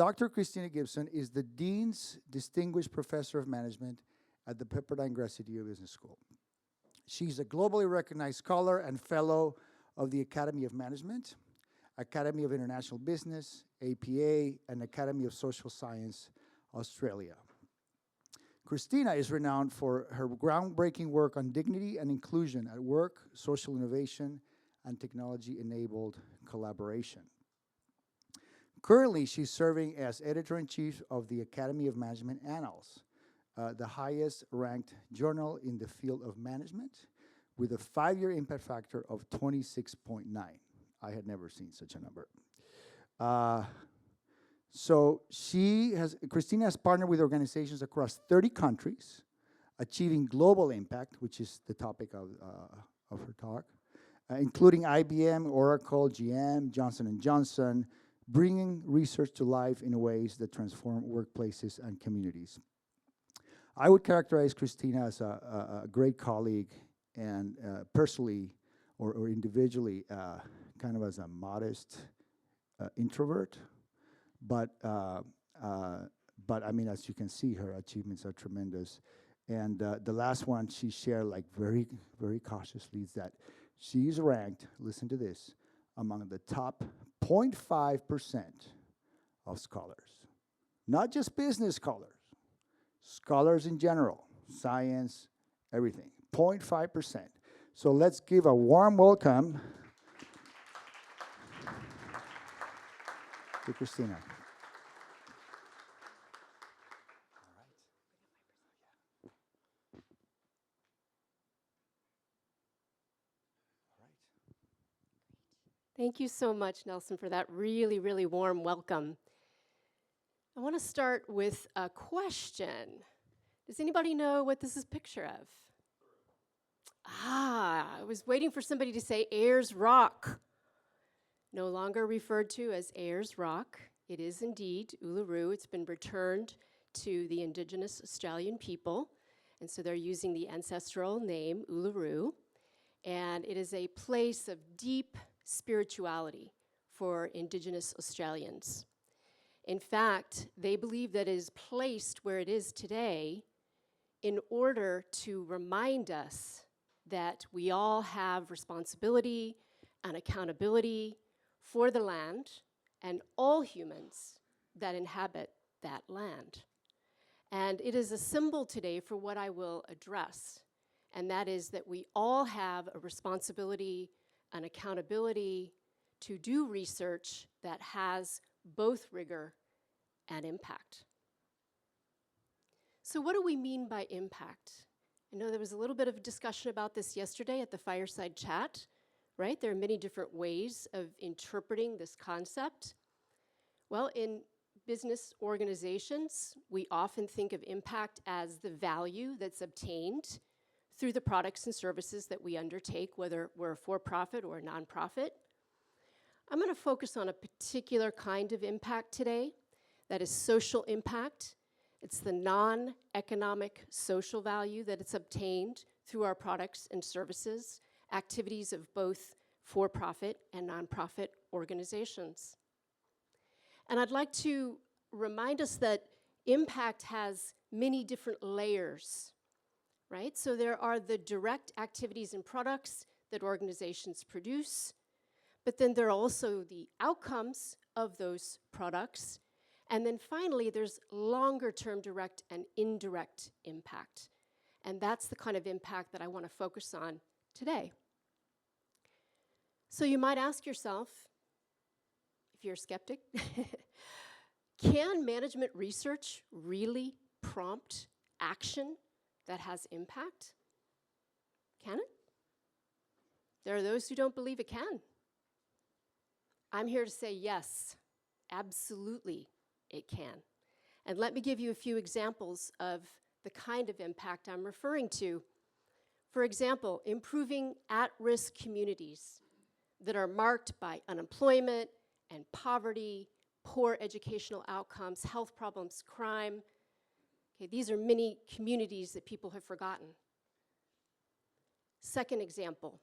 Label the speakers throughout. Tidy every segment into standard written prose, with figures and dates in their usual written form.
Speaker 1: Dr. Cristina Gibson is the Dean's Distinguished Professor of Management at the Pepperdine Graziadio Business School. She's a globally recognized scholar and fellow of the Academy of Management, Academy of International Business, APA, and Academy of Social Science, Australia. Cristina is renowned for her groundbreaking work on dignity and inclusion at work, social innovation, and technology-enabled collaboration. Currently, she's serving as editor-in-chief of the Academy of Management Annals, the highest-ranked journal in the field of management, with a 5-year impact factor of 26.9. I had never seen such a number. So Cristina has partnered with organizations across 30 countries, achieving global impact, which is the topic of her talk, including IBM, Oracle, GM, Johnson & Johnson, bringing research to life in ways that transform workplaces and communities. I would characterize Cristina as a great colleague and personally or individually kind of as a modest introvert. But I mean, as you can see, her achievements are tremendous. And the last one she shared, like very, very cautiously, is that she's ranked, listen to this, among the top 0.5% of scholars. Not just business scholars, scholars in general, science, everything, 0.5%. So let's give a warm welcome to Cristina.
Speaker 2: Thank you so much, Nelson, for that really, really warm welcome. I want to start with a question. Does anybody know what this is a picture of? I was waiting for somebody to say Ayers Rock. No longer referred to as Ayers Rock. It is indeed Uluru. It's been returned to the indigenous Australian people, and so they're using the ancestral name Uluru. And it is a place of deep spirituality for indigenous Australians. In fact, they believe that it is placed where it is today in order to remind us that we all have responsibility and accountability for the land and all humans that inhabit that land. And it is a symbol today for what I will address, and that is that we all have a responsibility and accountability to do research that has both rigor and impact. So what do we mean by impact? I know there was a little bit of discussion about this yesterday at the fireside chat, right? There are many different ways of interpreting this concept. Well, in business organizations, we often think of impact as the value that's obtained through the products and services that we undertake, whether we're a for-profit or a nonprofit. I'm going to focus on a particular kind of impact today, that is social impact. It's the non-economic social value that it's obtained through our products and services, activities of both for-profit and nonprofit organizations. And I'd like to remind us that impact has many different layers, right? So there are the direct activities and products that organizations produce, but then there are also the outcomes of those products. And then finally, there's longer-term direct and indirect impact. And that's the kind of impact that I want to focus on today. So you might ask yourself, if you're a skeptic, can management research really prompt action that has impact? Can it? There are those who don't believe it can. I'm here to say yes, absolutely it can. And let me give you a few examples of the kind of impact I'm referring to. For example, improving at-risk communities that are marked by unemployment and poverty, poor educational outcomes, health problems, crime. Okay, these are many communities that people have forgotten. Second example,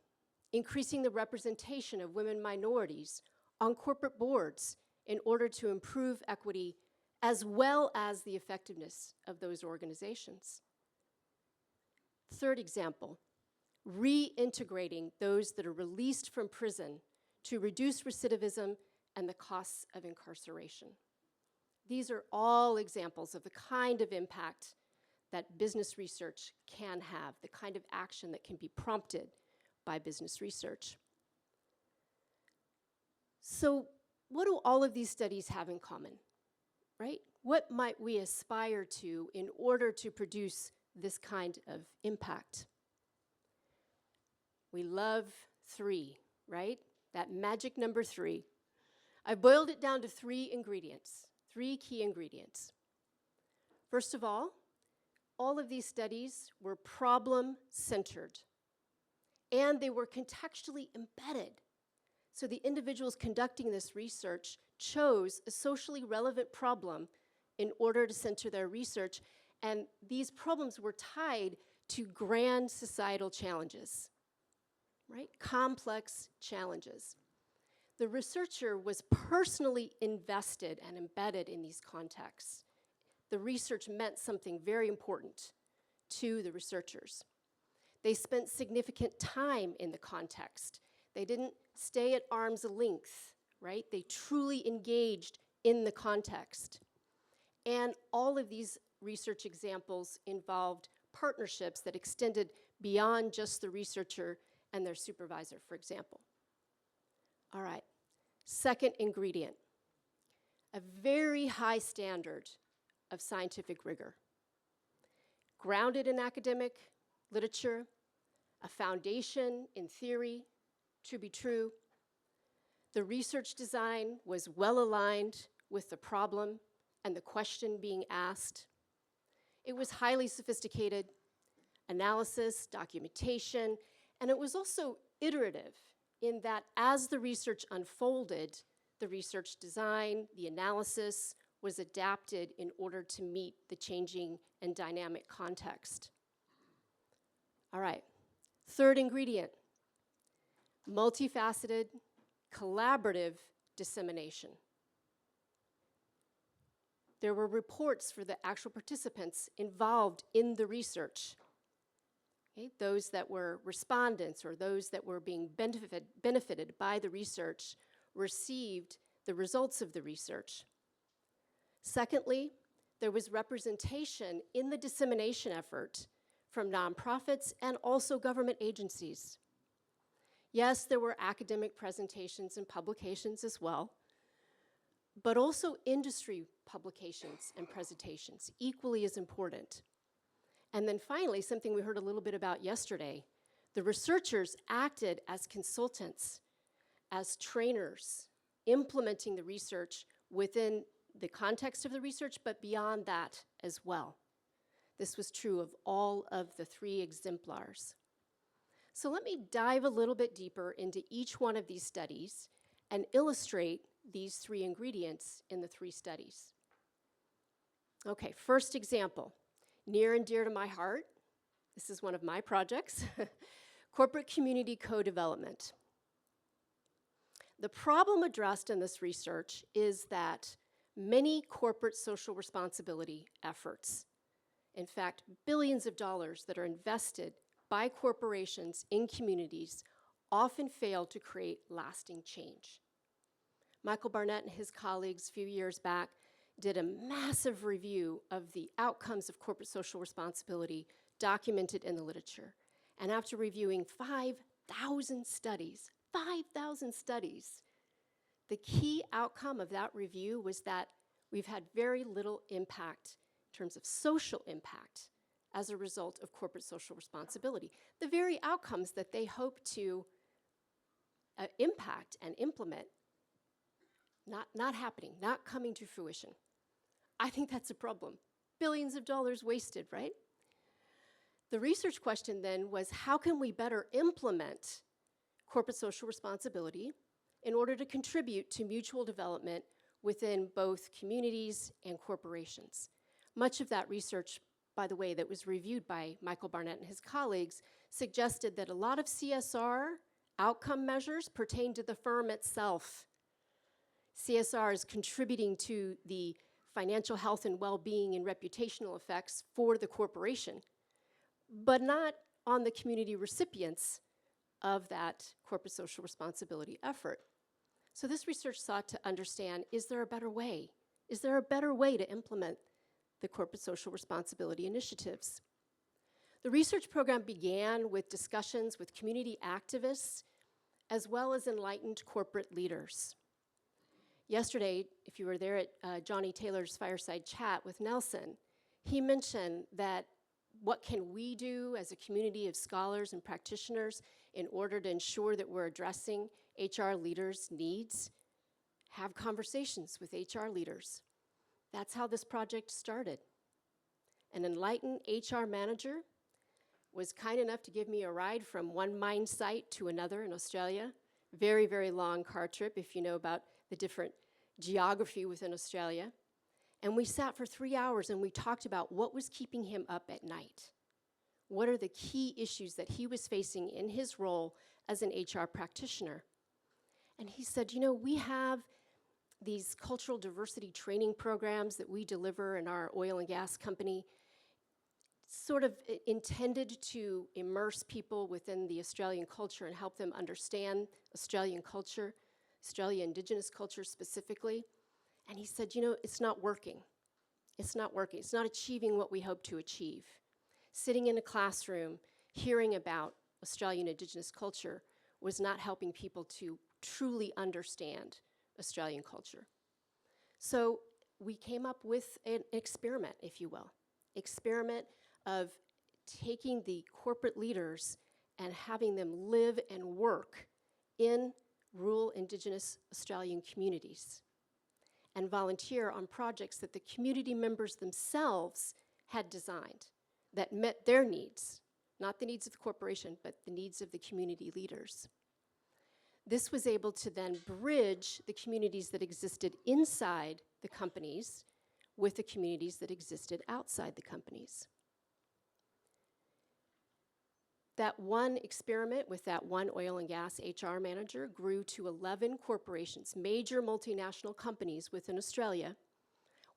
Speaker 2: increasing the representation of women minorities on corporate boards in order to improve equity as well as the effectiveness of those organizations. Third example, reintegrating those that are released from prison to reduce recidivism and the costs of incarceration. These are all examples of the kind of impact that business research can have, the kind of action that can be prompted by business research. So what do all of these studies have in common, right? What might we aspire to in order to produce this kind of impact? We love 3, right? That magic number 3. I boiled it down to 3 ingredients, 3 key ingredients. First of all of these studies were problem-centered, and they were contextually embedded. So the individuals conducting this research chose a socially relevant problem in order to center their research, and these problems were tied to grand societal challenges, right? Complex challenges. The researcher was personally invested and embedded in these contexts. The research meant something very important to the researchers. They spent significant time in the context. They didn't stay at arm's length, right? They truly engaged in the context. And all of these research examples involved partnerships that extended beyond just the researcher and their supervisor, for example. All right, second ingredient, a very high standard of scientific rigor. Grounded in academic literature, a foundation in theory to be true. The research design was well aligned with the problem and the question being asked. It was highly sophisticated analysis, documentation, and it was also iterative in that as the research unfolded, the research design, the analysis was adapted in order to meet the changing and dynamic context. All right, third ingredient, multifaceted, collaborative dissemination. There were reports for the actual participants involved in the research. Okay, those that were respondents or those that were being benefited by the research received the results of the research. Secondly, there was representation in the dissemination effort from nonprofits and also government agencies. Yes, there were academic presentations and publications as well, but also industry publications and presentations, equally as important. And then finally, something we heard a little bit about yesterday, the researchers acted as consultants, as trainers, implementing the research within the context of the research, but beyond that as well. This was true of all of the 3 exemplars. So let me dive a little bit deeper into each one of these studies and illustrate these 3 ingredients in the 3 studies. Okay, first example, near and dear to my heart. This is one of my projects, corporate community co-development. The problem addressed in this research is that many corporate social responsibility efforts, in fact, billions of dollars that are invested by corporations in communities, often fail to create lasting change. Michael Barnett and his colleagues a few years back did a massive review of the outcomes of corporate social responsibility documented in the literature. And after reviewing 5,000 studies, the key outcome of that review was that we've had very little impact in terms of social impact as a result of corporate social responsibility. The very outcomes that they hope to impact and implement, not happening, not coming to fruition. I think that's a problem. Billions of dollars wasted, right? The research question then was, how can we better implement corporate social responsibility in order to contribute to mutual development within both communities and corporations? Much of that research, by the way, that was reviewed by Michael Barnett and his colleagues suggested that a lot of CSR outcome measures pertain to the firm itself. CSR is contributing to the financial health and well-being and reputational effects for the corporation, but not on the community recipients of that corporate social responsibility effort. So this research sought to understand, is there a better way? Is there a better way to implement the corporate social responsibility initiatives? The research program began with discussions with community activists as well as enlightened corporate leaders. Yesterday, if you were there at Johnny Taylor's fireside chat with Nelson, he mentioned that what can we do as a community of scholars and practitioners in order to ensure that we're addressing HR leaders' needs? Have conversations with HR leaders. That's how this project started. An enlightened HR manager was kind enough to give me a ride from one mine site to another in Australia. Very, very long car trip, if you know about the different geography within Australia. And we sat for 3 hours and we talked about what was keeping him up at night. What are the key issues that he was facing in his role as an HR practitioner? And he said, you know, we have these cultural diversity training programs that we deliver in our oil and gas company, sort of intended to immerse people within the Australian culture and help them understand Australian culture, Australian Indigenous culture specifically. And he said, you know, it's not working. It's not working. It's not achieving what we hope to achieve. Sitting in a classroom, hearing about Australian Indigenous culture was not helping people to truly understand Australian culture. So we came up with an experiment, if you will. Experiment of taking the corporate leaders and having them live and work in rural Indigenous Australian communities and volunteer on projects that the community members themselves had designed that met their needs, not the needs of the corporation, but the needs of the community leaders. This was able to then bridge the communities that existed inside the companies with the communities that existed outside the companies. That one experiment with that one oil and gas HR manager grew to 11 corporations, major multinational companies within Australia.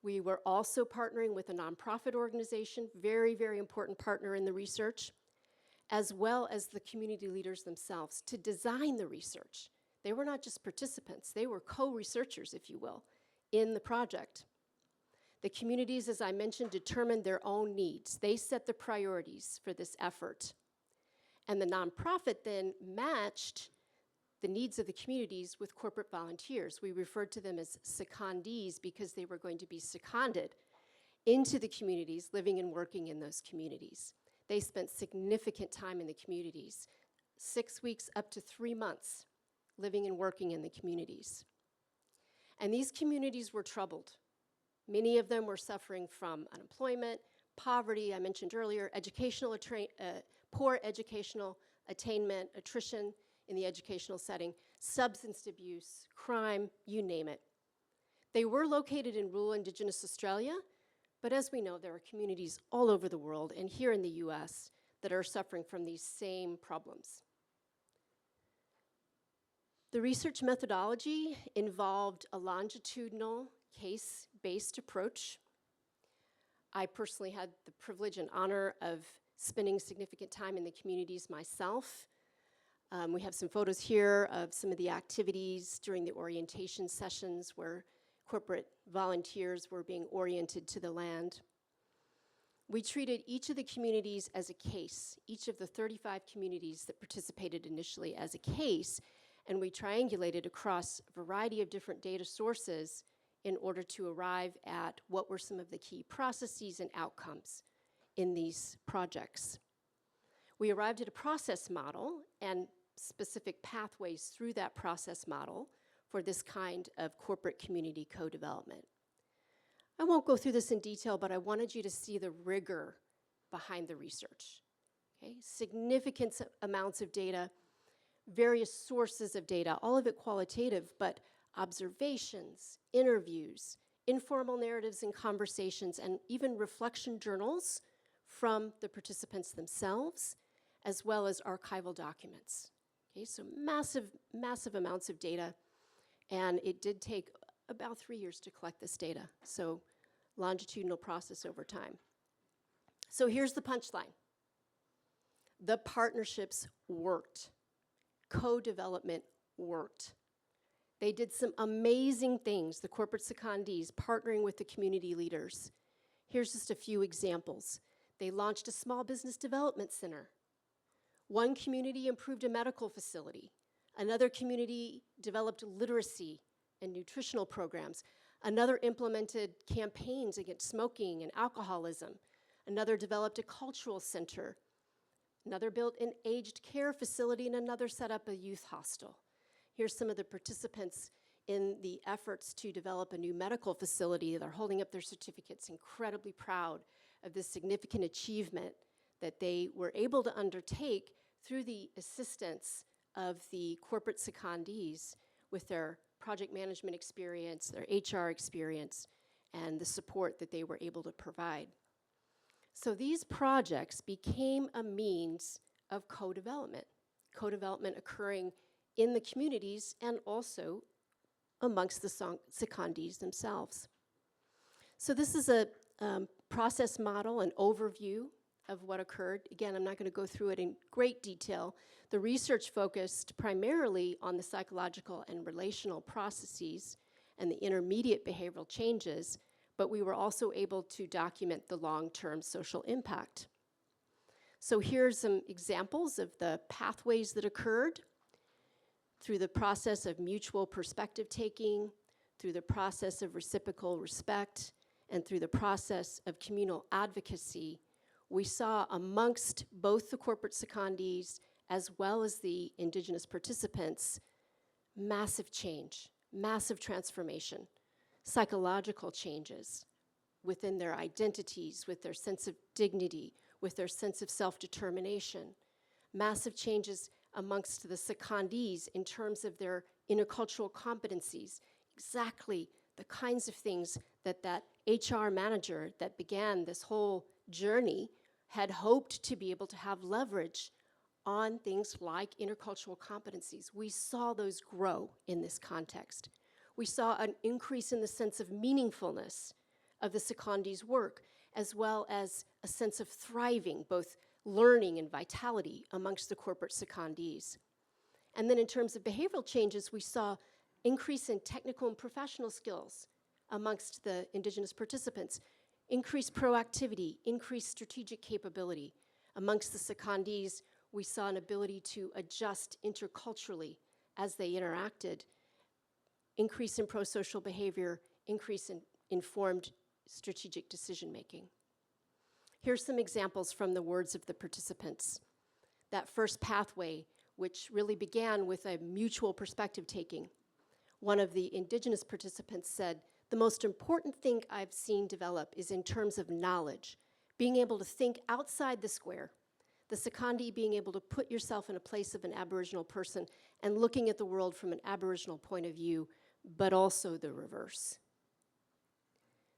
Speaker 2: We were also partnering with a nonprofit organization, very, very important partner in the research, as well as the community leaders themselves to design the research. They were not just participants, they were co-researchers, if you will, in the project. The communities, as I mentioned, determined their own needs. They set the priorities for this effort. And the nonprofit then matched the needs of the communities with corporate volunteers. We referred to them as secondees because they were going to be seconded into the communities, living and working in those communities. They spent significant time in the communities, 6 weeks up to 3 months, living and working in the communities. And these communities were troubled. Many of them were suffering from unemployment, poverty, I mentioned earlier, poor educational attainment, attrition in the educational setting, substance abuse, crime, you name it. They were located in rural Indigenous Australia, but as we know, there are communities all over the world and here in the US that are suffering from these same problems. The research methodology involved a longitudinal, case-based approach. I personally had the privilege and honor of spending significant time in the communities myself. We have some photos here of some of the activities during the orientation sessions where corporate volunteers were being oriented to the land. We treated each of the communities as a case, each of the 35 communities that participated initially as a case, and we triangulated across a variety of different data sources in order to arrive at what were some of the key processes and outcomes in these projects. We arrived at a process model and specific pathways through that process model for this kind of corporate community co-development. I won't go through this in detail, but I wanted you to see the rigor behind the research. Okay? Significant amounts of data, various sources of data, all of it qualitative, but observations, interviews, informal narratives and conversations, and even reflection journals from the participants themselves, as well as archival documents. Okay, so massive, massive amounts of data, and it did take about 3 years to collect this data. So longitudinal process over time. So here's the punchline. The partnerships worked. Co-development worked. They did some amazing things, the corporate secondees partnering with the community leaders. Here's just a few examples. They launched a small business development center. One community improved a medical facility. Another community developed literacy and nutritional programs. Another implemented campaigns against smoking and alcoholism. Another developed a cultural center. Another built an aged care facility, and another set up a youth hostel. Here's some of the participants in the efforts to develop a new medical facility. They're holding up their certificates, incredibly proud of this significant achievement that they were able to undertake through the assistance of the corporate secondees with their project management experience, their HR experience, and the support that they were able to provide. So these projects became a means of co-development occurring in the communities and also amongst the secondees themselves. So this is a process model, an overview of what occurred. Again, I'm not going to go through it in great detail. The research focused primarily on the psychological and relational processes and the intermediate behavioral changes, but we were also able to document the long-term social impact. So here's some examples of the pathways that occurred through the process of mutual perspective taking, through the process of reciprocal respect, and through the process of communal advocacy. We saw amongst both the corporate secondees as well as the indigenous participants massive change, massive transformation, psychological changes within their identities, with their sense of dignity, with their sense of self-determination, massive changes amongst the secondees in terms of their intercultural competencies, exactly the kinds of things that that HR manager that began this whole journey had hoped to be able to have leverage on things like intercultural competencies. We saw those grow in this context. We saw an increase in the sense of meaningfulness of the secondees' work, as well as a sense of thriving, both learning and vitality amongst the corporate secondees. And then in terms of behavioral changes, we saw increase in technical and professional skills amongst the indigenous participants, increased proactivity, increased strategic capability. Amongst the secondees, we saw an ability to adjust interculturally as they interacted, increase in pro-social behavior, increase in informed strategic decision-making. Here's some examples from the words of the participants. That first pathway, which really began with a mutual perspective taking. One of the indigenous participants said, "The most important thing I've seen develop is in terms of knowledge, being able to think outside the square, the secondee being able to put yourself in a place of an Aboriginal person and looking at the world from an Aboriginal point of view, but also the reverse."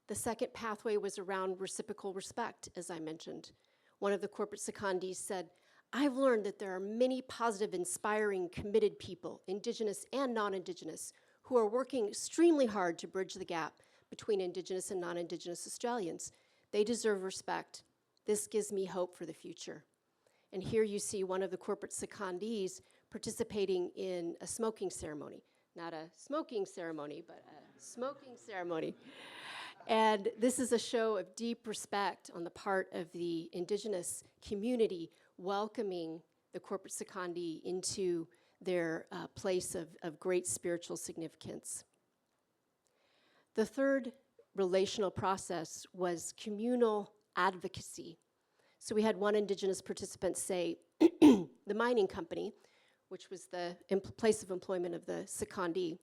Speaker 2: The second pathway was around reciprocal respect, as I mentioned. One of the corporate secondees said, "I've learned that there are many positive, inspiring, committed people, indigenous and non-indigenous, who are working extremely hard to bridge the gap between indigenous and non-indigenous Australians. They deserve respect. This gives me hope for the future." And here you see one of the corporate secondees participating in a smoking ceremony. Not a smoking ceremony, but a smoking ceremony. And this is a show of deep respect on the part of the indigenous community, welcoming the corporate secondee into their place of great spiritual significance. The third relational process was communal advocacy. So we had one indigenous participant say, the mining company, which was the place of employment of the secondee,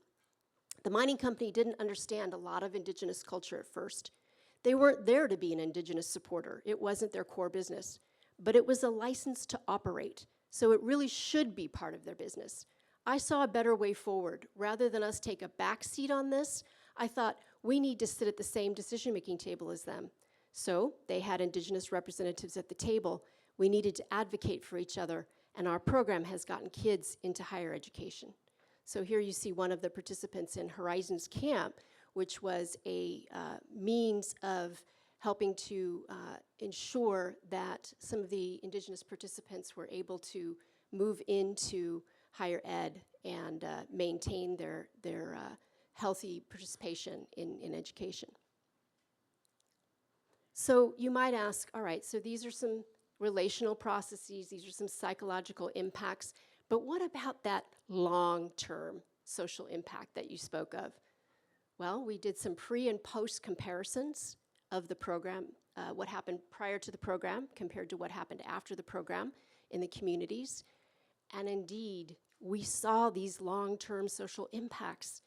Speaker 2: the mining company didn't understand a lot of indigenous culture at first. They weren't there to be an indigenous supporter. It wasn't their core business, but it was a license to operate. So it really should be part of their business. I saw a better way forward. Rather than us take a back seat on this, I thought we need to sit at the same decision-making table as them. So they had indigenous representatives at the table. We needed to advocate for each other, and our program has gotten kids into higher education. So here you see one of the participants in Horizons Camp, which was a means of helping to ensure that some of the Indigenous participants were able to move into higher ed and maintain their healthy participation in education. So you might ask, all right, so these are some relational processes, these are some psychological impacts, but what about that long-term social impact that you spoke of? Well, we did some pre and post comparisons of the program, what happened prior to the program compared to what happened after the program in the communities. And indeed, we saw these long-term social impacts.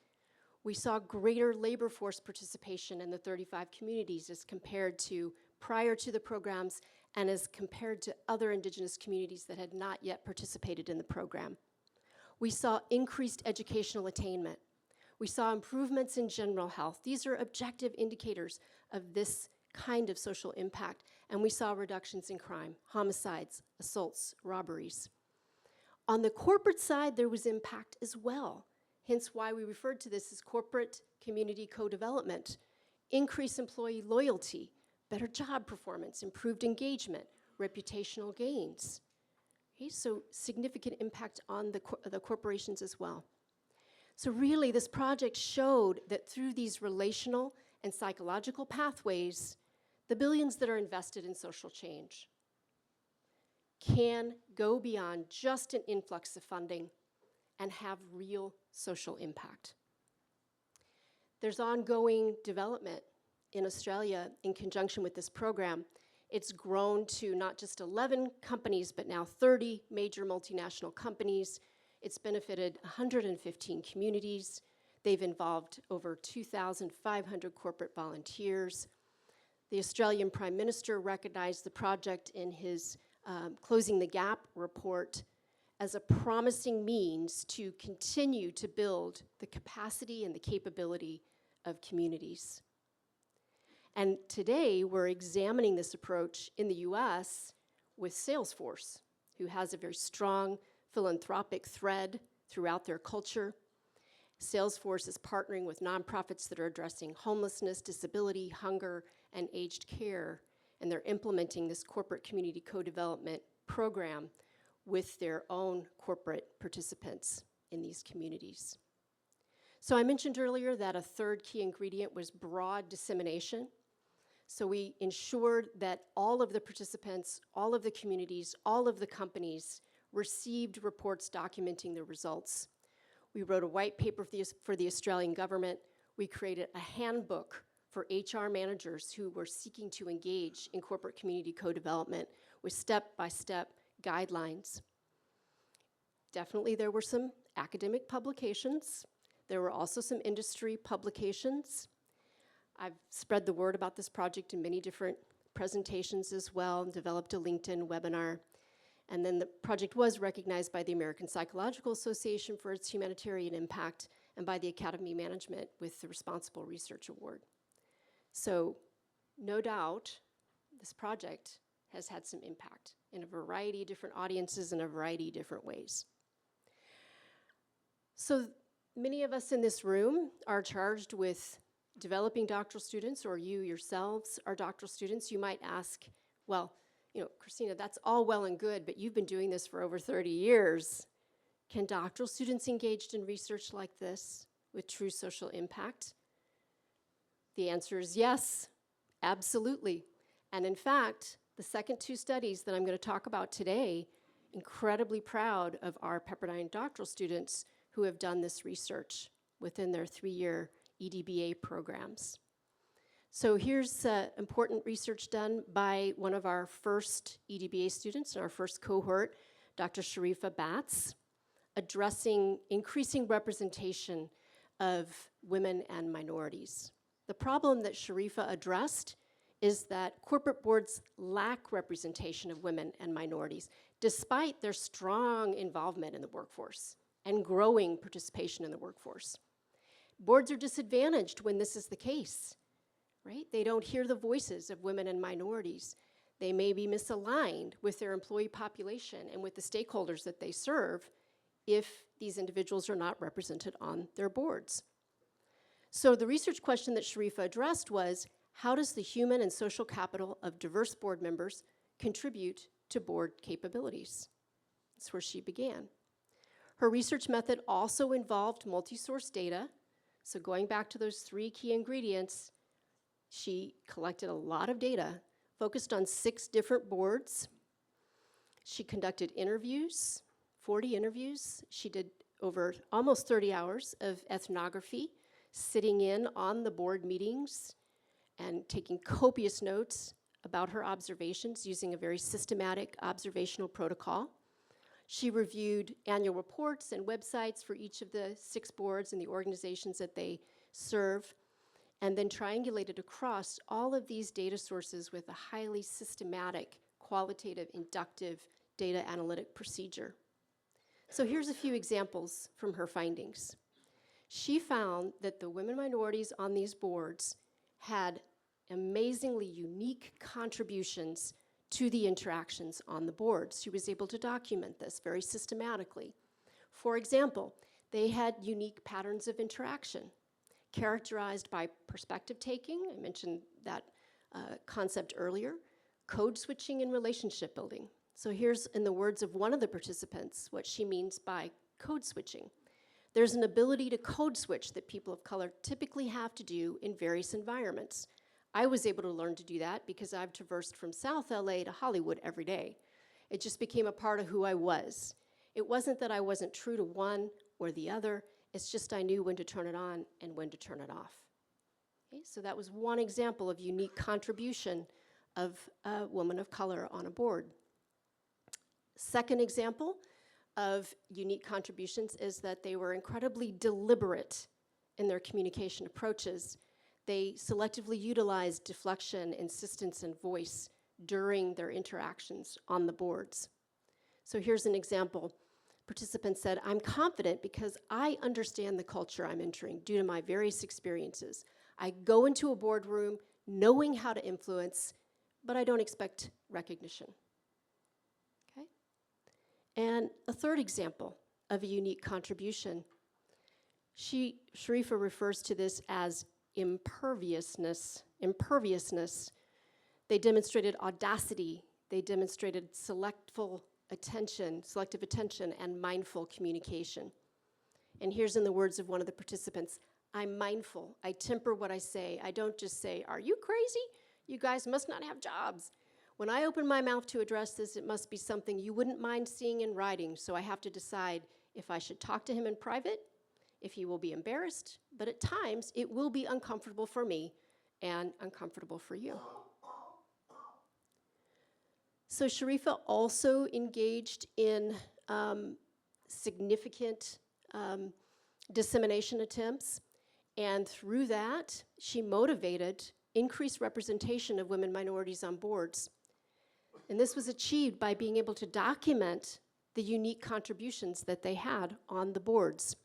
Speaker 2: We saw greater labor force participation in the 35 communities as compared to prior to the programs and as compared to other Indigenous communities that had not yet participated in the program. We saw increased educational attainment. We saw improvements in general health. These are objective indicators of this kind of social impact. And we saw reductions in crime, homicides, assaults, robberies. On the corporate side, there was impact as well. Hence why we referred to this as corporate community co-development. Increased employee loyalty, better job performance, improved engagement, reputational gains. Okay, so significant impact on the corporations as well. So really, this project showed that through these relational and psychological pathways, the billions that are invested in social change can go beyond just an influx of funding and have real social impact. There's ongoing development in Australia in conjunction with this program. It's grown to not just 11 companies, but now 30 major multinational companies. It's benefited 115 communities. They've involved over 2,500 corporate volunteers. The Australian Prime Minister recognized the project in his Closing the Gap report as a promising means to continue to build the capacity and the capability of communities. And today, we're examining this approach in the US with Salesforce, who has a very strong philanthropic thread throughout their culture. Salesforce is partnering with nonprofits that are addressing homelessness, disability, hunger, and aged care, and they're implementing this corporate community co-development program with their own corporate participants in these communities. So I mentioned earlier that a third key ingredient was broad dissemination. So we ensured that all of the participants, all of the communities, all of the companies received reports documenting the results. We wrote a white paper for the Australian government. We created a handbook for HR managers who were seeking to engage in corporate community co-development with step-by-step guidelines. Definitely there were some academic publications. There were also some industry publications. I've spread the word about this project in many different presentations as well, and developed a LinkedIn webinar. And then the project was recognized by the American Psychological Association for its humanitarian impact and by the Academy of Management with the Responsible Research Award. So no doubt, this project has had some impact in a variety of different audiences in a variety of different ways. So many of us in this room are charged with developing doctoral students, or you yourselves are doctoral students. You might ask, well, Cristina, that's all well and good, but you've been doing this for over 30 years. Can doctoral students engaged in research like this with true social impact? The answer is yes, absolutely. And in fact, the second two studies that I'm going to talk about today, incredibly proud of our Pepperdine doctoral students who have done this research within their 3-year EDBA programs. So here's important research done by one of our first EDBA students in our first cohort, Dr. Sharifa Batts, addressing increasing representation of women and minorities. The problem that Sharifa addressed is that corporate boards lack representation of women and minorities, despite their strong involvement in the workforce and growing participation in the workforce. Boards are disadvantaged when this is the case, right? They don't hear the voices of women and minorities. They may be misaligned with their employee population and with the stakeholders that they serve if these individuals are not represented on their boards. So the research question that Sharifa addressed was, how does the human and social capital of diverse board members contribute to board capabilities? That's where she began. Her research method also involved multi-source data. So going back to those 3 key ingredients, she collected a lot of data, focused on 6 different boards. She conducted interviews, 40 interviews. She did over almost 30 hours of ethnography, sitting in on the board meetings and taking copious notes about her observations using a very systematic observational protocol. She reviewed annual reports and websites for each of the 6 boards and the organizations that they serve, and then triangulated across all of these data sources with a highly systematic, qualitative, inductive data analytic procedure. So here's a few examples from her findings. She found that the women minorities on these boards had amazingly unique contributions to the interactions on the boards. She was able to document this very systematically. For example, they had unique patterns of interaction characterized by perspective taking. I mentioned that concept earlier. Code switching and relationship building. So here's, in the words of one of the participants, what she means by code switching. There's an ability to code switch that people of color typically have to do in various environments. I was able to learn to do that because I've traversed from South LA to Hollywood every day. It just became a part of who I was. It wasn't that I wasn't true to one or the other, it's just I knew when to turn it on and when to turn it off. Okay, so that was one example of unique contribution of a woman of color on a board. Second example of unique contributions is that they were incredibly deliberate in their communication approaches. They selectively utilized deflection, insistence, and voice during their interactions on the boards. So here's an example. Participant said, "I'm confident because I understand the culture I'm entering due to my various experiences. I go into a boardroom knowing how to influence, but I don't expect recognition." Okay? And a third example of a unique contribution, Sharifa refers to this as imperviousness. They demonstrated audacity. They demonstrated selective attention, and mindful communication. And here's in the words of one of the participants, "I'm mindful. I temper what I say. I don't just say, 'Are you crazy? You guys must not have jobs.' When I open my mouth to address this, it must be something you wouldn't mind seeing in writing, so I have to decide if I should talk to him in private, if he will be embarrassed, but at times it will be uncomfortable for me and uncomfortable for you." So Sharifa also engaged in significant dissemination attempts, and through that, she motivated increased representation of women minorities on boards. And this was achieved by being able to document the unique contributions that they had on the boards.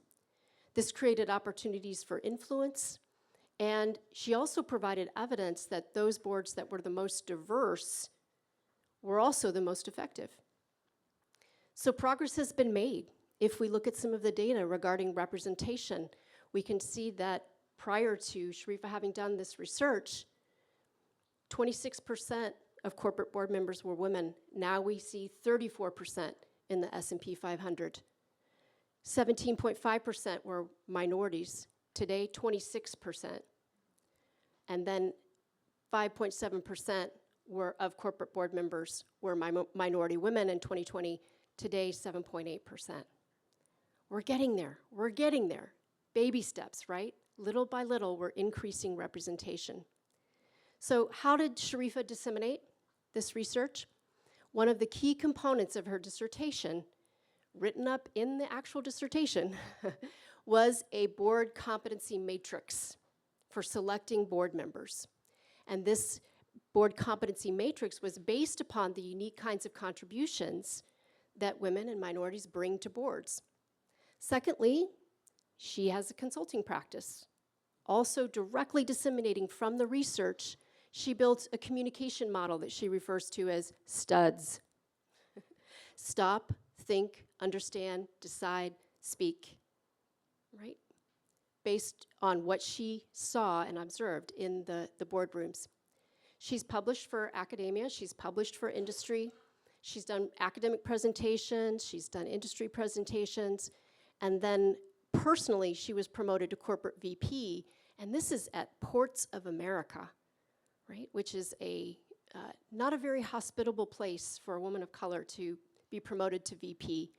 Speaker 2: This created opportunities for influence, and she also provided evidence that those boards that were the most diverse were also the most effective. So progress has been made. If we look at some of the data regarding representation, we can see that prior to Sharifa having done this research, 26% of corporate board members were women. Now we see 34% in the S&P 500. 17.5% were minorities. Today, 26%. And then 5.7% of corporate board members were minority women in 2020. Today, 7.8%. We're getting there. We're getting there. Baby steps, right? Little by little, we're increasing representation. So how did Sharifa disseminate this research? One of the key components of her dissertation, written up in the actual dissertation, was a board competency matrix for selecting board members. And this board competency matrix was based upon the unique kinds of contributions that women and minorities bring to boards. Secondly, she has a consulting practice. Also directly disseminating from the research, she built a communication model that she refers to as STUDS. Stop, think, understand, decide, speak, right? based on what she saw and observed in the boardrooms. She's published for academia, she's published for industry, she's done academic presentations, she's done industry presentations, and then personally, she was promoted to corporate VP, and this is at Ports of America, right, which is not a very hospitable place for a woman of color to be promoted to VP.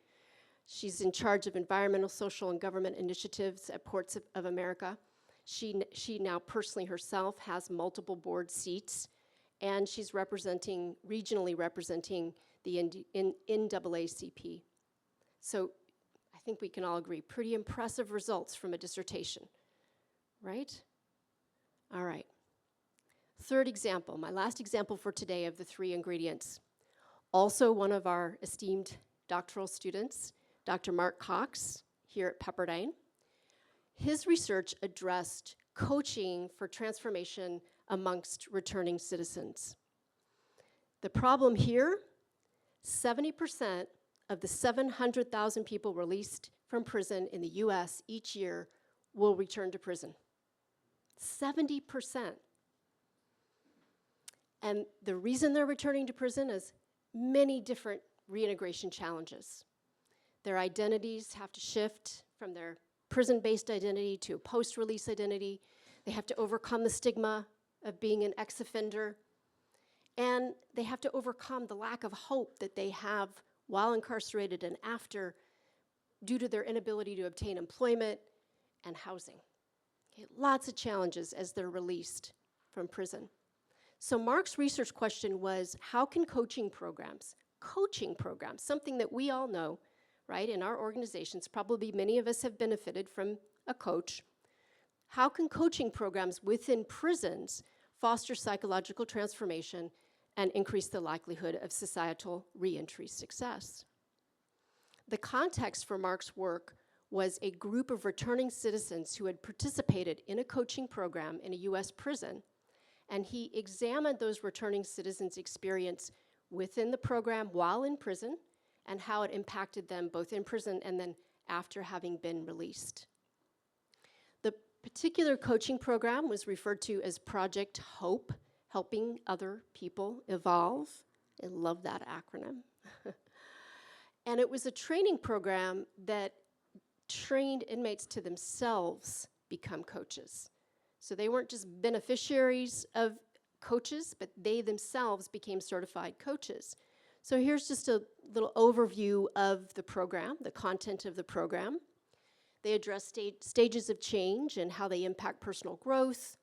Speaker 2: She's in charge of environmental, social, and government initiatives at Ports of America. She now personally herself has multiple board seats, and she's regionally representing the NAACP. So I think we can all agree, pretty impressive results from a dissertation, right? All right. Third example, my last example for today of the 3 ingredients. Also one of our esteemed doctoral students, Dr. Mark Cox, here at Pepperdine. His research addressed coaching for transformation amongst returning citizens. The problem here, 70% of the 700,000 people released from prison in the US each year will return to prison. 70%. And the reason they're returning to prison is many different reintegration challenges. Their identities have to shift from their prison-based identity to a post-release identity. They have to overcome the stigma of being an ex-offender. And they have to overcome the lack of hope that they have while incarcerated and after, due to their inability to obtain employment and housing. Okay, lots of challenges as they're released from prison. So Mark's research question was, how can coaching programs, something that we all know, right, in our organizations, probably many of us have benefited from a coach, how can coaching programs within prisons foster psychological transformation and increase the likelihood of societal reentry success? The context for Mark's work was a group of returning citizens who had participated in a coaching program in a US prison, and he examined those returning citizens' experience within the program while in prison and how it impacted them both in prison and then after having been released. The particular coaching program was referred to as Project Hope, helping other people evolve. I love that acronym. And it was a training program that trained inmates to themselves become coaches. So they weren't just beneficiaries of coaches, but they themselves became certified coaches. So here's just a little overview of the program, the content of the program. They address stages of change and how they impact personal growth,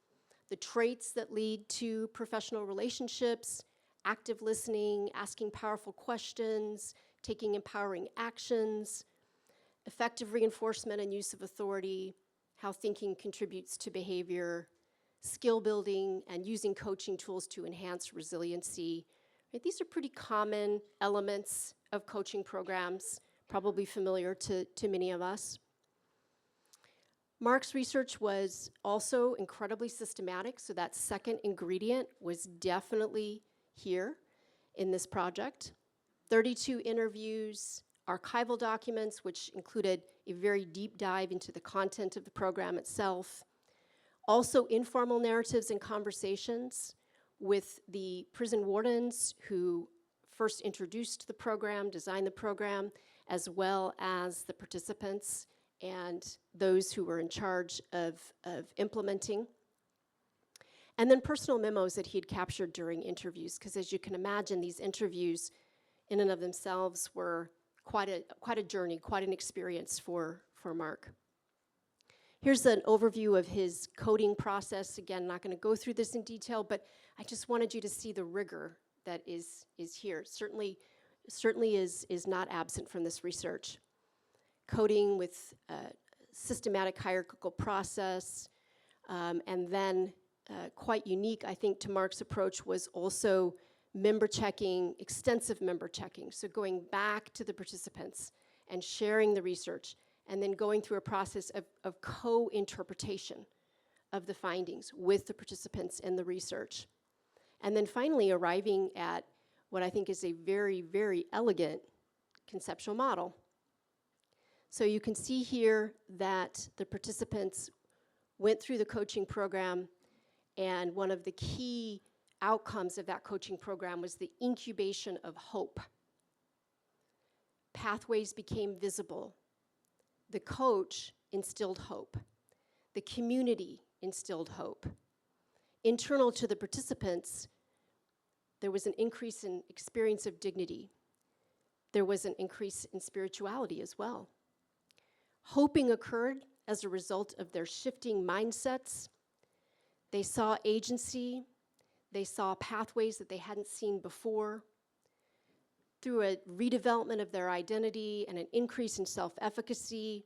Speaker 2: the traits that lead to professional relationships, active listening, asking powerful questions, taking empowering actions, effective reinforcement and use of authority, how thinking contributes to behavior, skill building, and using coaching tools to enhance resiliency. Right? These are pretty common elements of coaching programs, probably familiar to many of us. Mark's research was also incredibly systematic, so that second ingredient was definitely here in this project. 32 interviews, archival documents, which included a very deep dive into the content of the program itself. Also informal narratives and conversations with the prison wardens who first introduced the program, designed the program, as well as the participants and those who were in charge of implementing. And then personal memos that he had captured during interviews, because as you can imagine, these interviews in and of themselves were quite a journey, quite an experience for Mark. Here's an overview of his coding process. Again, not going to go through this in detail, but I just wanted you to see the rigor that is here. Certainly is not absent from this research. Coding with systematic hierarchical process, and then quite unique, I think, to Mark's approach was also member checking, extensive member checking. So going back to the participants and sharing the research, and then going through a process of co-interpretation of the findings with the participants in the research. And then finally arriving at what I think is a very, very elegant conceptual model. So you can see here that the participants went through the coaching program, and one of the key outcomes of that coaching program was the incubation of hope. Pathways became visible. The coach instilled hope. The community instilled hope. Internal to the participants, there was an increase in experience of dignity. There was an increase in spirituality as well. Hoping occurred as a result of their shifting mindsets. They saw agency. They saw pathways that they hadn't seen before. Through a redevelopment of their identity and an increase in self-efficacy,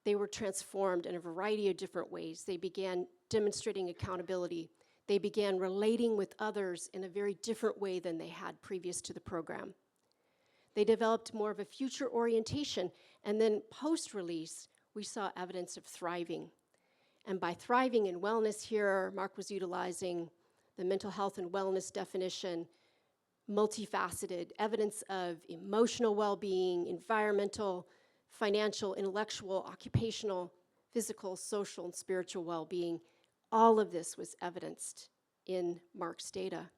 Speaker 2: they were transformed in a variety of different ways. They began demonstrating accountability. They began relating with others in a very different way than they had previous to the program. They developed more of a future orientation, and then post-release, we saw evidence of thriving. And by thriving in wellness here, Mark was utilizing the mental health and wellness definition, multifaceted, evidence of emotional well-being, environmental, financial, intellectual, occupational, physical, social, and spiritual well-being. All of this was evidenced in Mark's data.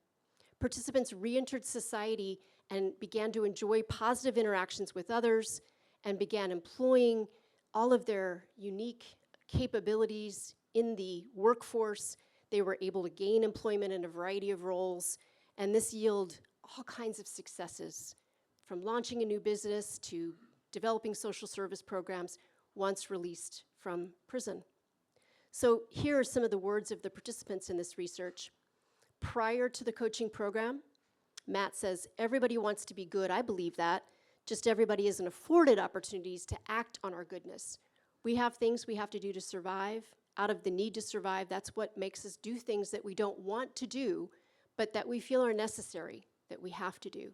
Speaker 2: Participants re-entered society and began to enjoy positive interactions with others and began employing all of their unique capabilities in the workforce. They were able to gain employment in a variety of roles, and this yielded all kinds of successes, from launching a new business to developing social service programs once released from prison. So here are some of the words of the participants in this research. Prior to the coaching program, Matt says, everybody wants to be good. I believe that. Just everybody isn't afforded opportunities to act on our goodness. We have things we have to do to survive. Out of the need to survive, that's what makes us do things that we don't want to do, but that we feel are necessary, that we have to do.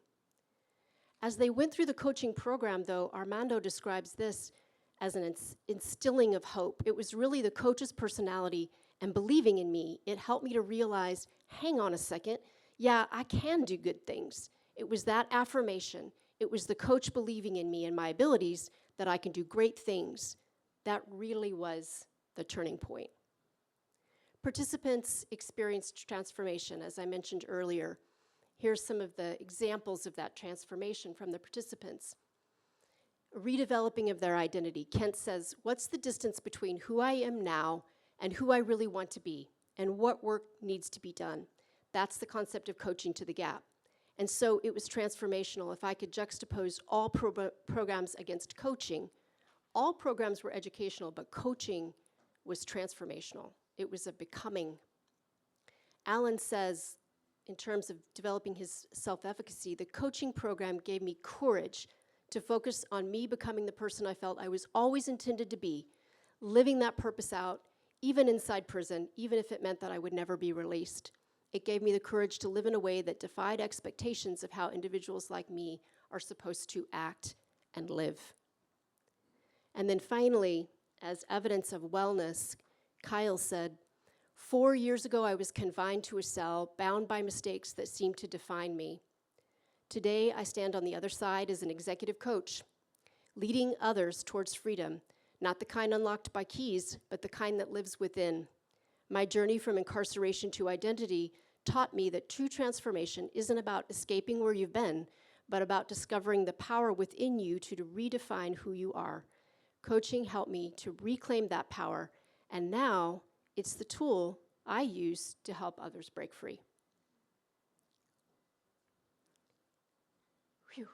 Speaker 2: As they went through the coaching program, though, Armando describes this as an instilling of hope. It was really the coach's personality and believing in me. It helped me to realize, hang on a second, yeah, I can do good things. It was that affirmation. It was the coach believing in me and my abilities that I can do great things. That really was the turning point. Participants experienced transformation, as I mentioned earlier. Here's some of the examples of that transformation from the participants. A redeveloping of their identity. Kent says, what's the distance between who I am now and who I really want to be, and what work needs to be done? That's the concept of coaching to the gap. And so it was transformational. If I could juxtapose all programs against coaching, all programs were educational, but coaching was transformational. It was a becoming. Alan says, in terms of developing his self-efficacy, the coaching program gave me courage to focus on me becoming the person I felt I was always intended to be, living that purpose out, even inside prison, even if it meant that I would never be released. It gave me the courage to live in a way that defied expectations of how individuals like me are supposed to act and live. And then finally, as evidence of wellness, Kyle said, 4 years ago, I was confined to a cell, bound by mistakes that seemed to define me. Today, I stand on the other side as an executive coach, leading others towards freedom, not the kind unlocked by keys, but the kind that lives within. My journey from incarceration to identity taught me that true transformation isn't about escaping where you've been, but about discovering the power within you to redefine who you are. Coaching helped me to reclaim that power, and now it's the tool I use to help others break free. Whew.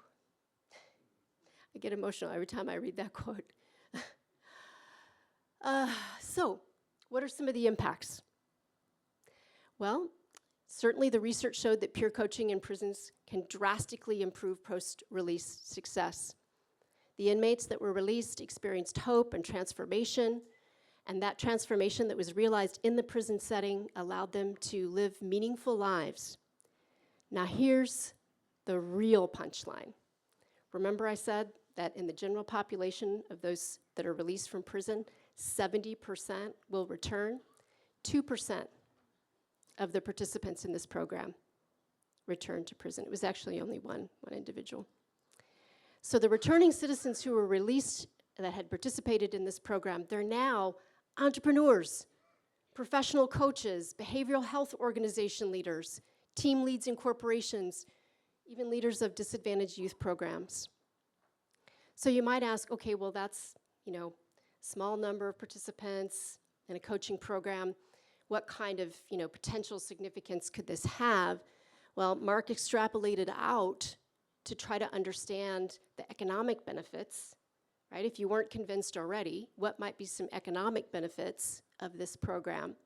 Speaker 2: I get emotional every time I read that quote. So, what are some of the impacts? Well, certainly the research showed that peer coaching in prisons can drastically improve post-release success. The inmates that were released experienced hope and transformation, and that transformation that was realized in the prison setting allowed them to live meaningful lives. Now here's the real punchline. Remember I said that in the general population of those that are released from prison, 70% will return. 2% of the participants in this program returned to prison. It was actually only one individual. So the returning citizens who were released that had participated in this program, they're now entrepreneurs, professional coaches, behavioral health organization leaders, team leads in corporations, even leaders of disadvantaged youth programs. So you might ask, okay, well that's, small number of participants in a coaching program. What kind of, potential significance could this have? Well, Mark extrapolated out to try to understand the economic benefits, right? If you weren't convinced already, what might be some economic benefits of this program?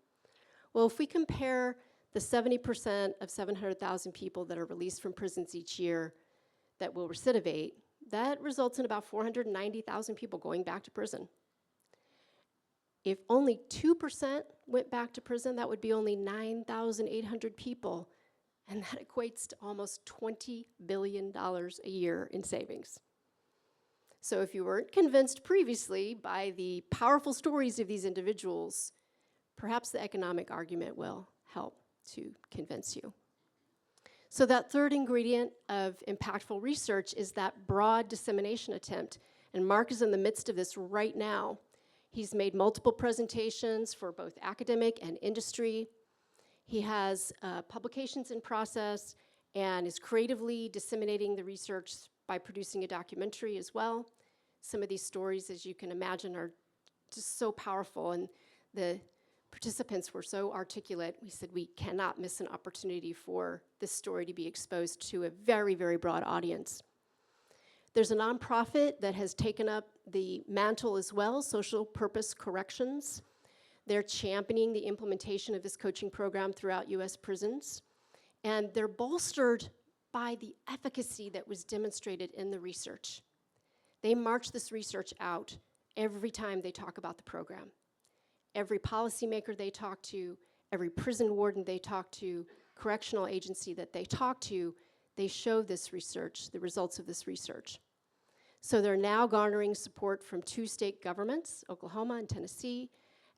Speaker 2: Well, if we compare the 70% of 700,000 people that are released from prisons each year that will recidivate, that results in about 490,000 people going back to prison. If only 2% went back to prison, that would be only 9,800 people, and that equates to almost $20 billion a year in savings. So if you weren't convinced previously by the powerful stories of these individuals, perhaps the economic argument will help to convince you. So that third ingredient of impactful research is that broad dissemination attempt, and Mark is in the midst of this right now. He's made multiple presentations for both academic and industry. He has publications in process and is creatively disseminating the research by producing a documentary as well. Some of these stories, as you can imagine, are just so powerful, and the participants were so articulate. We said we cannot miss an opportunity for this story to be exposed to a very, very broad audience. There's a nonprofit that has taken up the mantle as well, Social Purpose Corrections. They're championing the implementation of this coaching program throughout U.S. prisons, and they're bolstered by the efficacy that was demonstrated in the research. They march this research out every time they talk about the program. Every policymaker they talk to, every prison warden they talk to, correctional agency that they talk to, they show this research, the results of this research. So they're now garnering support from 2 state governments, Oklahoma and Tennessee,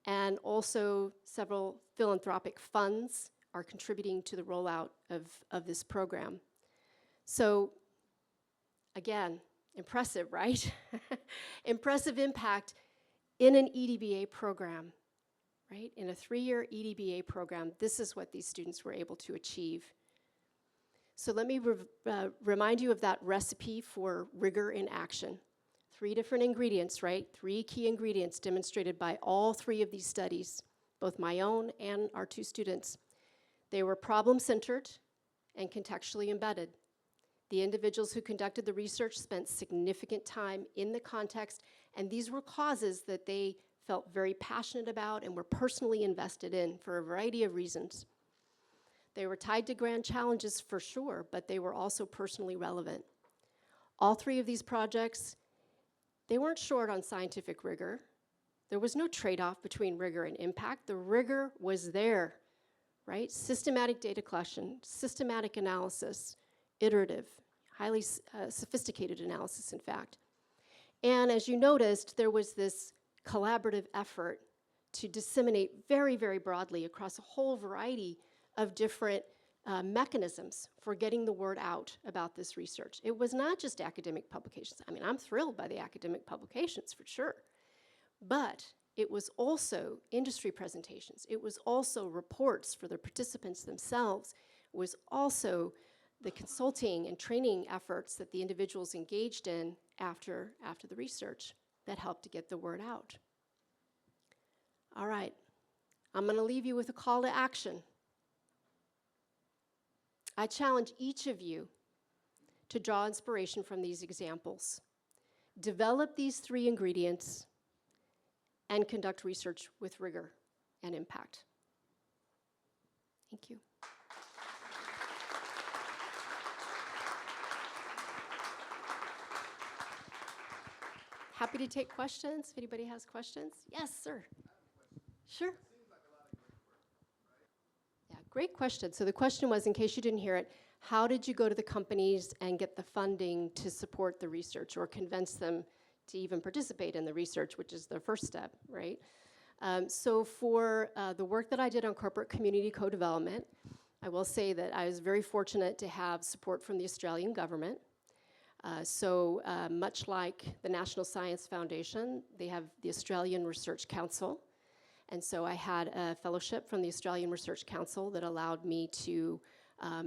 Speaker 2: and also several philanthropic funds are contributing to the rollout of this program. So again, impressive, right? Impressive impact in an EDBA program, right? In a 3-year EDBA program, this is what these students were able to achieve. So let me remind you of that recipe for rigor in action. 3 different ingredients, right? 3 key ingredients demonstrated by all 3 of these studies, both my own and our 2 students. They were problem-centered and contextually embedded. The individuals who conducted the research spent significant time in the context, and these were causes that they felt very passionate about and were personally invested in for a variety of reasons. They were tied to grand challenges for sure, but they were also personally relevant. All 3 of these projects, they weren't short on scientific rigor. There was no trade-off between rigor and impact. The rigor was there, right? Systematic data collection, systematic analysis, iterative, highly sophisticated analysis, in fact. And as you noticed, there was this collaborative effort to disseminate very, very broadly across a whole variety of different mechanisms for getting the word out about this research. It was not just academic publications. I mean, I'm thrilled by the academic publications for sure, but it was also industry presentations. It was also reports for the participants themselves. It was also the consulting and training efforts that the individuals engaged in after the research that helped to get the word out. All right, I'm gonna leave you with a call to action. I challenge each of you to draw inspiration from these examples. Develop these 3 ingredients and conduct research with rigor and impact. Thank you. Happy to take questions if anybody has questions. Yes, sir. Sure. Yeah, great question. So the question was, in case you didn't hear it, how did you go to the companies and get the funding to support the research or convince them to even participate in the research, which is the first step, right? So for the work that I did on corporate community co-development, I will say that I was very fortunate to have support from the Australian government. So much like the National Science Foundation, they have the Australian Research Council, And so I had a fellowship from the Australian Research Council that allowed me to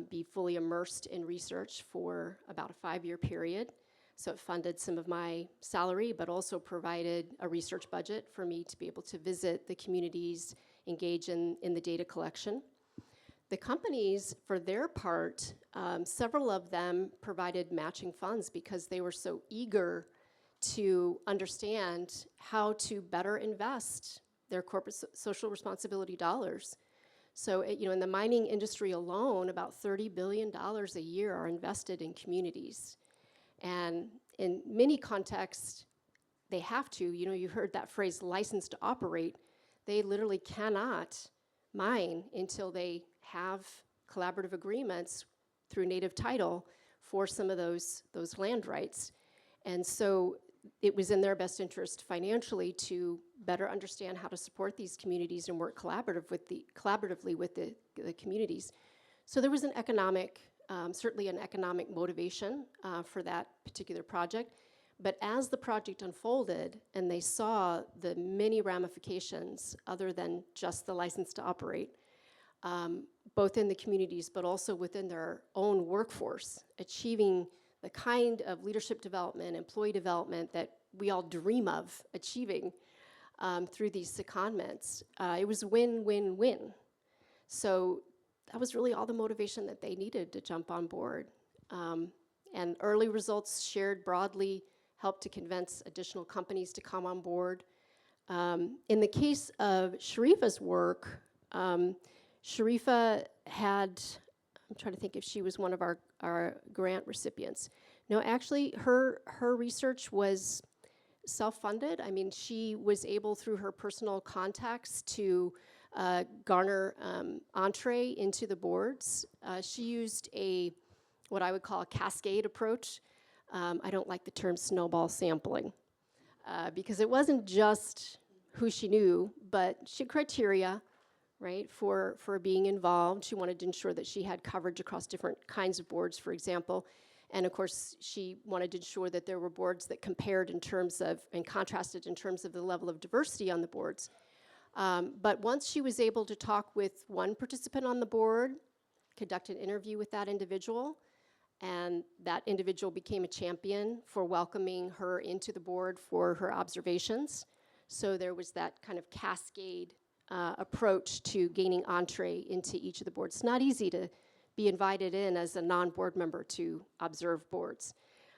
Speaker 2: be fully immersed in research for about a 5-year period. So it funded some of my salary, but also provided a research budget for me to be able to visit the communities, engage in the data collection. The companies, for their part, several of them provided matching funds because they were so eager to understand how to better invest their corporate social responsibility dollars. So, in the mining industry alone, about $30 billion a year are invested in communities. And in many contexts, they have to. You heard that phrase, license to operate. They literally cannot mine until they have collaborative agreements through native title for some of those land rights. And so it was in their best interest financially to better understand how to support these communities and work collaboratively with the communities. So there was an economic, certainly an economic motivation for that particular project. But as the project unfolded and they saw the many ramifications other than just the license to operate, both in the communities but also within their own workforce, achieving the kind of leadership development, employee development that we all dream of achieving through these secondments, it was win-win-win. So that was really all the motivation that they needed to jump on board. And early results shared broadly helped to convince additional companies to come on board. In the case of Sharifa's work, Sharifa had, I'm trying to think if she was one of our grant recipients. No, actually, her research was self-funded. I mean, she was able, through her personal contacts, to garner entree into the boards. She used what I would call a cascade approach. I don't like the term snowball sampling because it wasn't just who she knew, but she had criteria, right, for being involved. She wanted to ensure that she had coverage across different kinds of boards, for example. And of course, she wanted to ensure that there were boards that compared in terms of, and contrasted in terms of the level of diversity on the boards. But once she was able to talk with one participant on the board, conduct an interview with that individual, and that individual became a champion for welcoming her into the board for her observations. So there was that kind of cascade approach to gaining entree into each of the boards. It's not easy to be invited in as a non-board member to observe boards.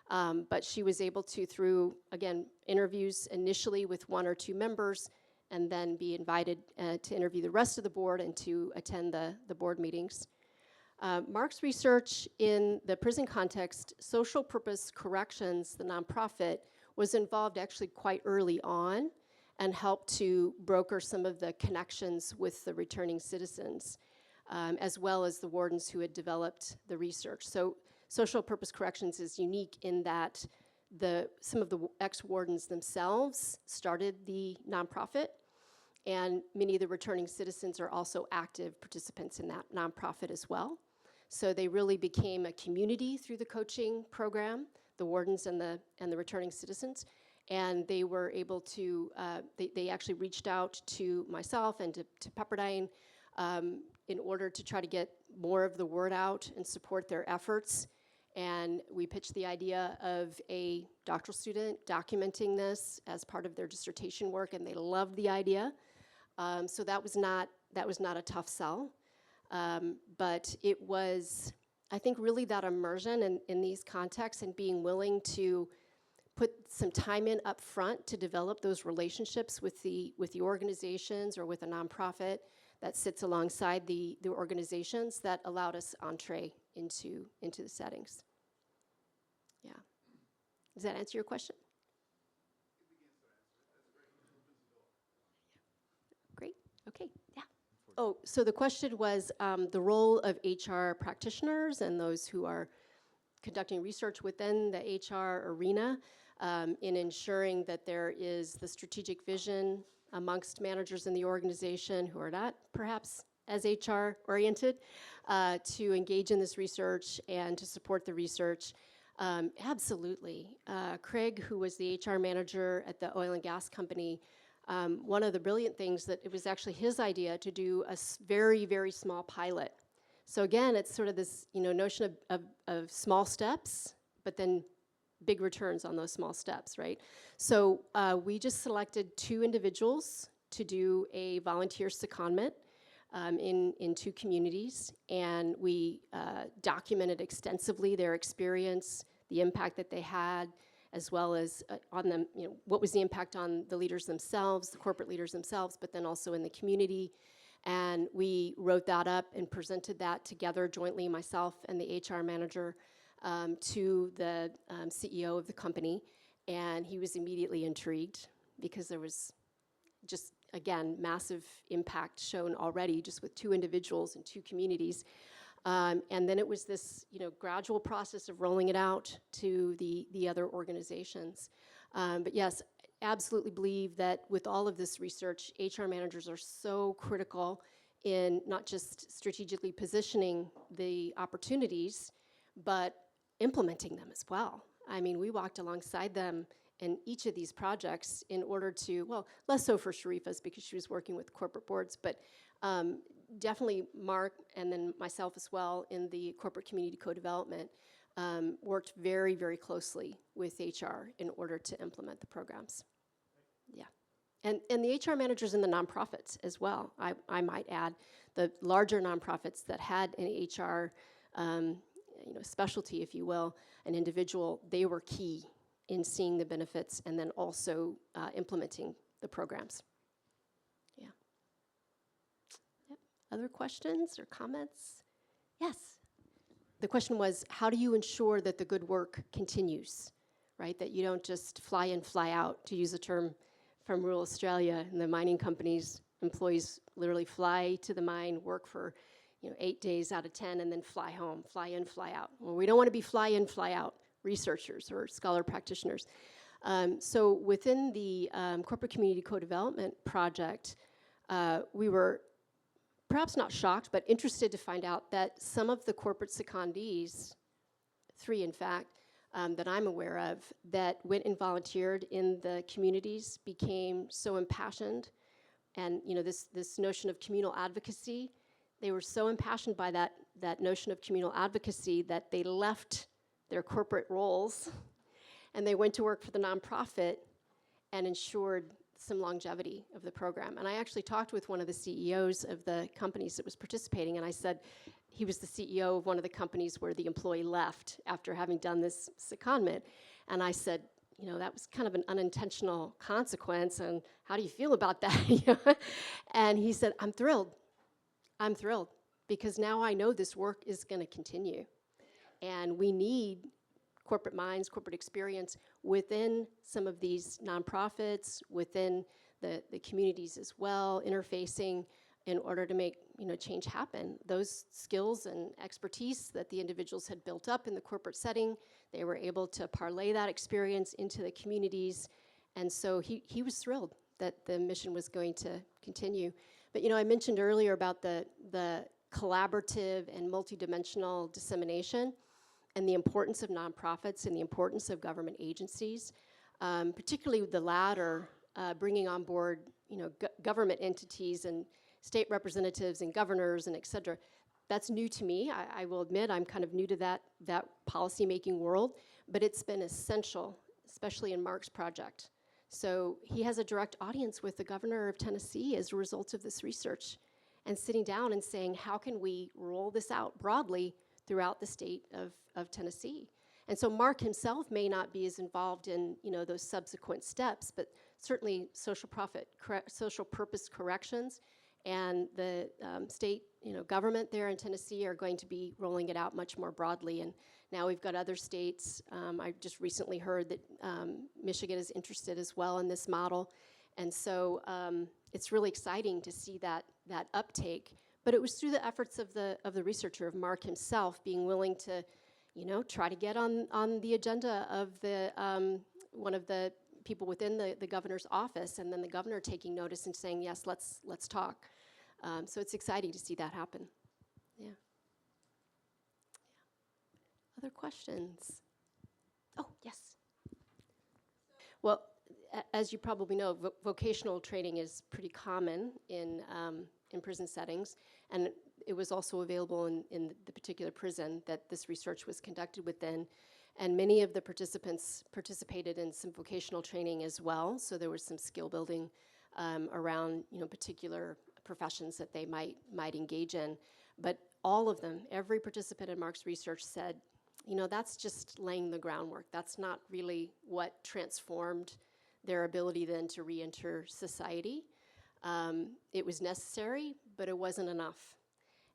Speaker 2: But she was able to, through, again, interviews initially with 1 or 2 members, and then be invited to interview the rest of the board and to attend the board meetings. Mark's research in the prison context, Social Purpose Corrections, the nonprofit, was involved actually quite early on and helped to broker some of the connections with the returning citizens, as well as the wardens who had developed the research. So Social Purpose Corrections is unique in that some of the ex-wardens themselves started the nonprofit, and many of the returning citizens are also active participants in that nonprofit as well. So they really became a community through the coaching program, the wardens and the returning citizens. And they were able to, they actually reached out to myself and to Pepperdine in order to try to get more of the word out and support their efforts. And we pitched the idea of a doctoral student documenting this as part of their dissertation work, and they loved the idea. So that was not a tough sell. But it was, I think, really that immersion in these contexts and being willing to put some time in up front to develop those relationships with the organizations or with a nonprofit that sits alongside the organizations that allowed us entree into the settings. Yeah. Does that answer your question? Great. Okay. Yeah. Oh, so the question was the role of HR practitioners and those who are conducting research within the HR arena in ensuring that there is the strategic vision amongst managers in the organization who are not perhaps as HR oriented to engage in this research and to support the research. Absolutely. Craig, who was the HR manager at the oil and gas company, one of the brilliant things that it was actually his idea to do a very, very small pilot. So again, it's sort of this notion of small steps, but then big returns on those small steps, right? So we just selected 2 individuals to do a volunteer secondment in 2 communities, and we documented extensively their experience, the impact that they had, as well as on them, what was the impact on the leaders themselves, the corporate leaders themselves, but then also in the community. And we wrote that up and presented that together jointly, myself and the HR manager, to the CEO of the company. And he was immediately intrigued because there was just, again, massive impact shown already just with 2 individuals and 2 communities. And then it was this, gradual process of rolling it out to the other organizations. But yes, absolutely believe that with all of this research, HR managers are so critical in not just strategically positioning the opportunities, but implementing them as well. I mean, we walked alongside them in each of these projects in order to, well, less so for Sharifa's because she was working with corporate boards, but definitely Mark and then myself as well in the corporate community co-development worked very, very closely with HR in order to implement the programs. Yeah. And the HR managers in the nonprofits as well, I might add. The larger nonprofits that had an HR specialty, if you will, an individual, they were key in seeing the benefits and then also implementing the programs. Yeah. Yep. Other questions or comments? Yes. The question was, how do you ensure that the good work continues, right? That you don't just fly in, fly out, to use a term from rural Australia. And the mining companies, employees literally fly to the mine, work for 8 days out of 10, and then fly home, fly in, fly out. Well, we don't want to be fly in, fly out researchers or scholar practitioners. So within the corporate community co-development project, we were perhaps not shocked, but interested to find out that some of the corporate secondees, 3 in fact, that I'm aware of, that went and volunteered in the communities became so impassioned. And this notion of communal advocacy, they were so impassioned by that notion of communal advocacy that they left their corporate roles and they went to work for the nonprofit and ensured some longevity of the program. And I actually talked with one of the CEOs of the companies that was participating, and I said, he was the CEO of one of the companies where the employee left after having done this secondment. And I said, that was kind of an unintentional consequence, and how do you feel about that? And he said, I'm thrilled, because now I know this work is going to continue. And we need corporate minds, corporate experience within some of these nonprofits, within the communities as well, interfacing in order to make change happen. Those skills and expertise that the individuals had built up in the corporate setting, they were able to parlay that experience into the communities. And so he was thrilled that the mission was going to continue. But I mentioned earlier about the collaborative and multidimensional dissemination and the importance of nonprofits and the importance of government agencies, particularly the latter, bringing on board government entities and state representatives and governors and et cetera. That's new to me. I will admit I'm kind of new to that policy-making world, but it's been essential, especially in Mark's project. So he has a direct audience with the governor of Tennessee as a result of this research, and sitting down and saying, how can we roll this out broadly throughout the state of Tennessee? And so Mark himself may not be as involved in those subsequent steps, but certainly social purpose corrections and the state government there in Tennessee are going to be rolling it out much more broadly. And now we've got other states. I just recently heard that Michigan is interested as well in this model. And so it's really exciting to see that uptake. But it was through the efforts of the researcher, of Mark himself, being willing to try to get on the agenda of the one of the people within the governor's office, and then the governor taking notice and saying, yes, let's talk. So it's exciting to see that happen. Yeah. Other questions? Oh, yes. Well, as you probably know, vocational training is pretty common in prison settings, and it was also available in the particular prison that this research was conducted within. And many of the participants participated in some vocational training as well, so there was some skill building around particular professions that they might engage in. But all of them, every participant in Mark's research said, that's just laying the groundwork. That's not really what transformed their ability then to re-enter society. It was necessary, but it wasn't enough.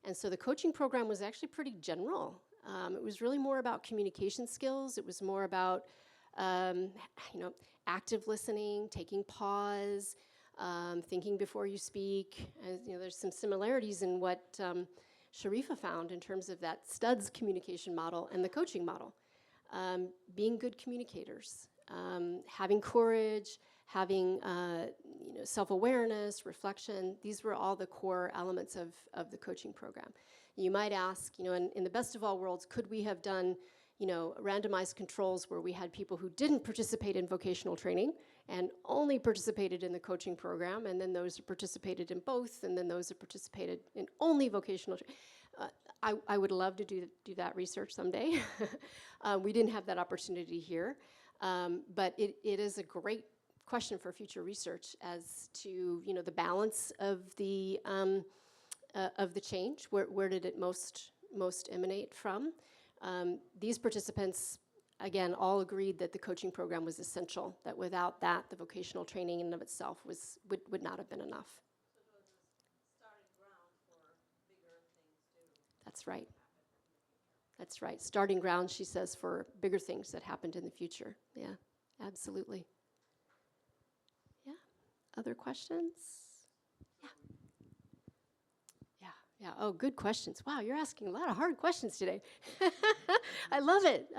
Speaker 2: And so the coaching program was actually pretty general. It was really more about communication skills. It was more about, active listening, taking pause, thinking before you speak. There's some similarities in what Sharifa found in terms of that STUDS communication model and the coaching model. Being good communicators, having courage, having self-awareness, reflection. These were all the core elements of the coaching program. You might ask, in the best of all worlds, could we have done randomized controls where we had people who didn't participate in vocational training and only participated in the coaching program, and then those who participated in both, and then those who participated in only vocational training? I would love to do that research someday. We didn't have that opportunity here, but it is a great question for future research as to the balance of the change. Where did it most emanate from? These participants, again, all agreed that the coaching program was essential, that without that, the vocational training in and of itself would not have been enough.
Speaker 3: So it was a starting ground for bigger things too.
Speaker 2: That's right. That's right. Starting ground, she says, for bigger things that happened in the future. Yeah, absolutely. Yeah. Other questions? Yeah, oh, good questions. Wow, you're asking a lot of hard questions today. I love it.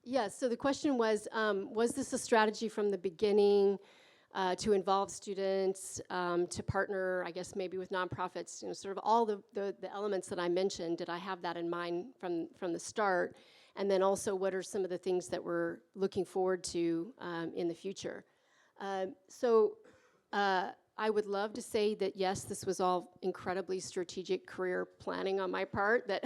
Speaker 2: Yeah, so the question was this a strategy from the beginning to involve students, to partner, I guess, maybe with nonprofits, sort of all the elements that I mentioned? Did I have that in mind from the start? And then also, what are some of the things that we're looking forward to in the future? I would love to say that, yes, this was all incredibly strategic career planning on my part, that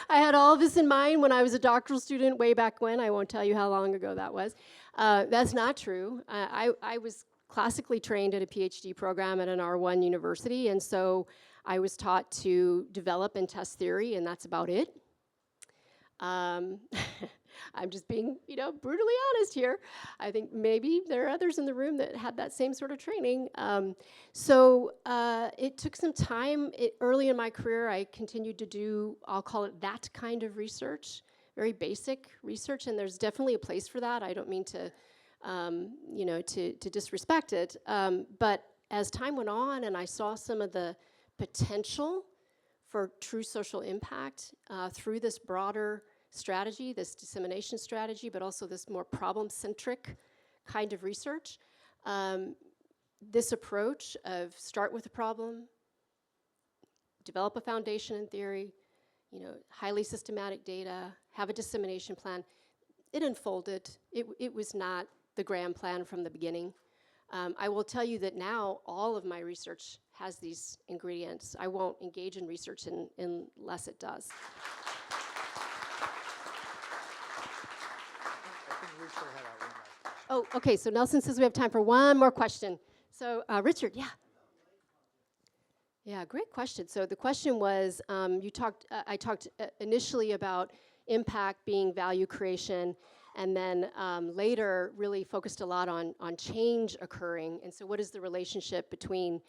Speaker 2: I had all this in mind when I was a doctoral student way back when. I won't tell you how long ago that was. That's not true. I was classically trained at a PhD program at an R1 university, and so I was taught to develop and test theory, and that's about it. I'm just being, brutally honest here. I think maybe there are others in the room that had that same sort of training. It took some time. Early in my career, I continued to do, I'll call it that kind of research, very basic research, and there's definitely a place for that. I don't mean to, to disrespect it. But as time went on and I saw some of the potential for true social impact through this broader strategy, this dissemination strategy, but also this more problem-centric kind of research. This approach of start with a problem, develop a foundation in theory, highly systematic data, have a dissemination plan, it unfolded. It was not the grand plan from the beginning. I will tell you that now all of my research has these ingredients. I won't engage in research unless it does. Oh, okay, so Nelson says we have time for one more question. So, Richard, yeah. Yeah, great question. So the question was, I talked initially about impact being value creation, and then later really focused a lot on change occurring. And so what is the relationship between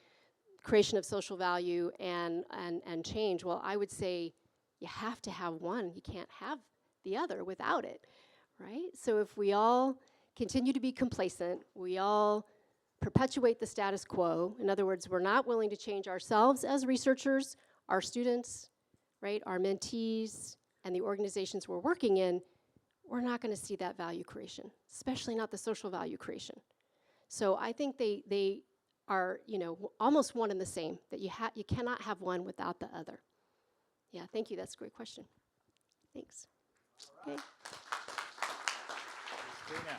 Speaker 2: creation of social value and change? Well, I would say you have to have one. You can't have the other without it, right? So if we all continue to be complacent, we all perpetuate the status quo. In other words, we're not willing to change ourselves as researchers, our students, right, our mentees, and the organizations we're working in, we're not going to see that value creation, especially not the social value creation. So I think they are, almost one and the same, that you cannot have one without the other. Yeah, thank you. That's a great question. Thanks. Okay.
Speaker 4: Cristina.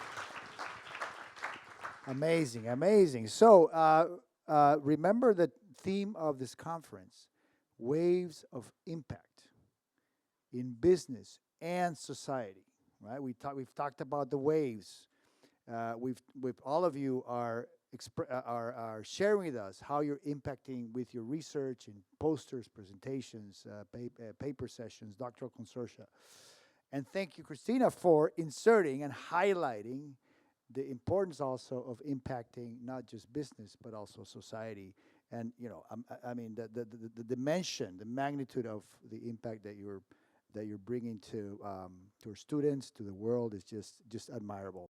Speaker 1: Amazing, amazing. So remember the theme of this conference: waves of impact in business and society. Right? We've talked about the waves. We've all of you are sharing with us how you're impacting with your research and posters, presentations, paper sessions, doctoral consortia. And thank you, Christina, for inserting and highlighting the importance also of impacting not just business but also society. And I mean the dimension, the magnitude of the impact that you're bringing to our students, to the world is just admirable.